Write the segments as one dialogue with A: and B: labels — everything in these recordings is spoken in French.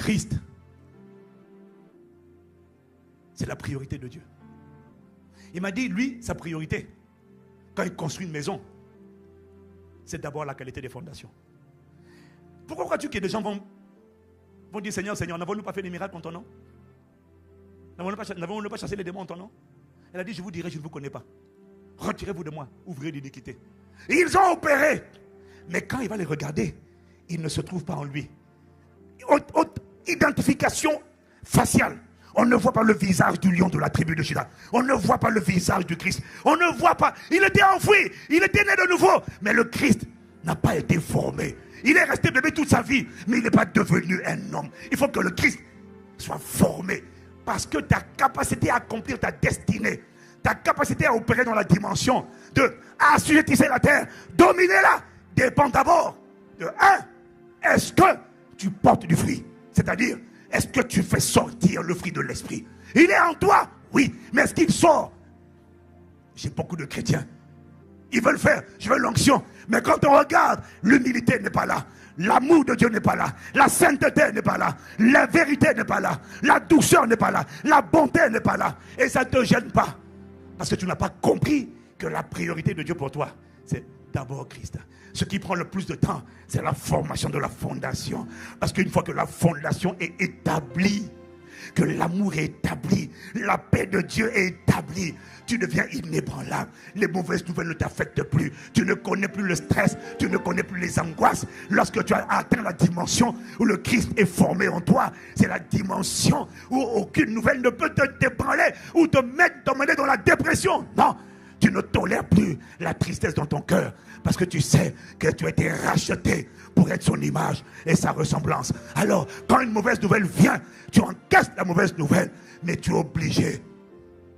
A: Christ, c'est la priorité de Dieu. Il m'a dit, lui, sa priorité, quand il construit une maison, c'est d'abord la qualité des fondations. Pourquoi crois-tu que des gens vont dire, Seigneur, Seigneur, n'avons-nous pas fait des miracles en ton nom? N'avons-nous pas chassé les démons en ton nom? Elle a dit, je vous dirai, je ne vous connais pas. Retirez-vous de moi, ouvrez l'iniquité. Ils ont opéré. Mais quand il va les regarder, ils ne se trouvent pas en lui. Identification faciale. On ne voit pas le visage du lion de la tribu de Juda. On ne voit pas le visage du Christ. On ne voit pas. Il était enfoui. Il était né de nouveau. Mais le Christ n'a pas été formé. Il est resté bébé toute sa vie. Mais il n'est pas devenu un homme. Il faut que le Christ soit formé. Parce que ta capacité à accomplir ta destinée, ta capacité à opérer dans la dimension de assujettir la terre, dominer-la, dépend d'abord de est-ce que tu portes du fruit? C'est-à-dire, est-ce que tu fais sortir le fruit de l'esprit? Il est en toi, oui, mais est-ce qu'il sort? J'ai beaucoup de chrétiens. Ils veulent faire, je veux l'onction. Mais quand on regarde, l'humilité n'est pas là. L'amour de Dieu n'est pas là. La sainteté n'est pas là. La vérité n'est pas là. La douceur n'est pas là. La bonté n'est pas là. Et ça ne te gêne pas. Parce que tu n'as pas compris que la priorité de Dieu pour toi, c'est d'abord Christ. Ce qui prend le plus de temps, c'est la formation de la fondation. Parce qu'une fois que la fondation est établie, que l'amour est établi, la paix de Dieu est établie, tu deviens inébranlable. Les mauvaises nouvelles ne t'affectent plus. Tu ne connais plus le stress, tu ne connais plus les angoisses. Lorsque tu as atteint la dimension où le Christ est formé en toi, c'est la dimension où aucune nouvelle ne peut te débranler ou te mettre dans la dépression. Non, tu ne tolères plus la tristesse dans ton cœur parce que tu sais que tu as été racheté pour être son image et sa ressemblance. Alors, quand une mauvaise nouvelle vient, tu encaisses la mauvaise nouvelle, mais tu es obligé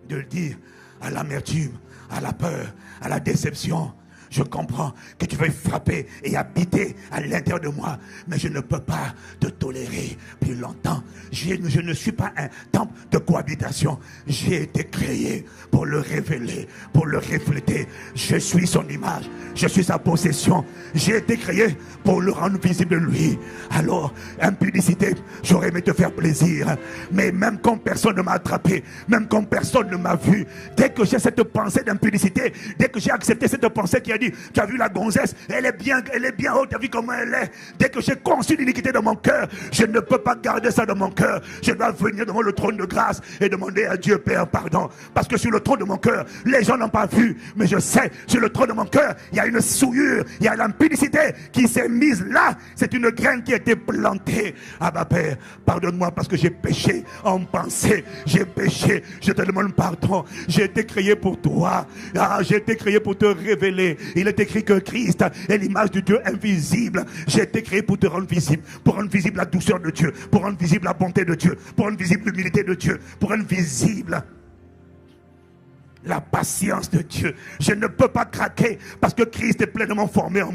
A: de le dire à l'amertume, à la peur, à la déception. Je comprends que tu veuilles frapper et habiter à l'intérieur de moi, mais je ne peux pas te tolérer plus longtemps. Je ne suis pas un temple de cohabitation. J'ai été créé pour le révéler, pour le refléter. Je suis son image, je suis sa possession. J'ai été créé pour le rendre visible lui. Alors, impudicité, j'aurais aimé te faire plaisir, mais même quand personne ne m'a attrapé, même quand personne ne m'a vu, dès que j'ai cette pensée d'impudicité, dès que j'ai accepté cette pensée qui a dit, tu as vu la gonzesse, elle est bien haute, tu as vu comment elle est. Dès que j'ai conçu l'iniquité dans mon cœur, je ne peux pas garder ça dans mon cœur. Je dois venir devant le trône de grâce et demander à Dieu Père pardon. Parce que sur le trône de mon cœur, les gens n'ont pas vu, mais je sais, sur le trône de mon cœur, il y a une souillure, il y a l'impudicité qui s'est mise là. C'est une graine qui a été plantée. Ah bah Père, pardonne-moi parce que j'ai péché en pensée, j'ai péché, je te demande pardon. J'ai été créé pour toi, j'ai été créé pour te révéler. Il est écrit que Christ est l'image du Dieu invisible. J'ai été créé pour te rendre visible, pour rendre visible la douceur de Dieu, pour rendre visible la bonté de Dieu, pour rendre visible l'humilité de Dieu, pour rendre visible la patience de Dieu. Je ne peux pas craquer parce que Christ est pleinement formé en moi.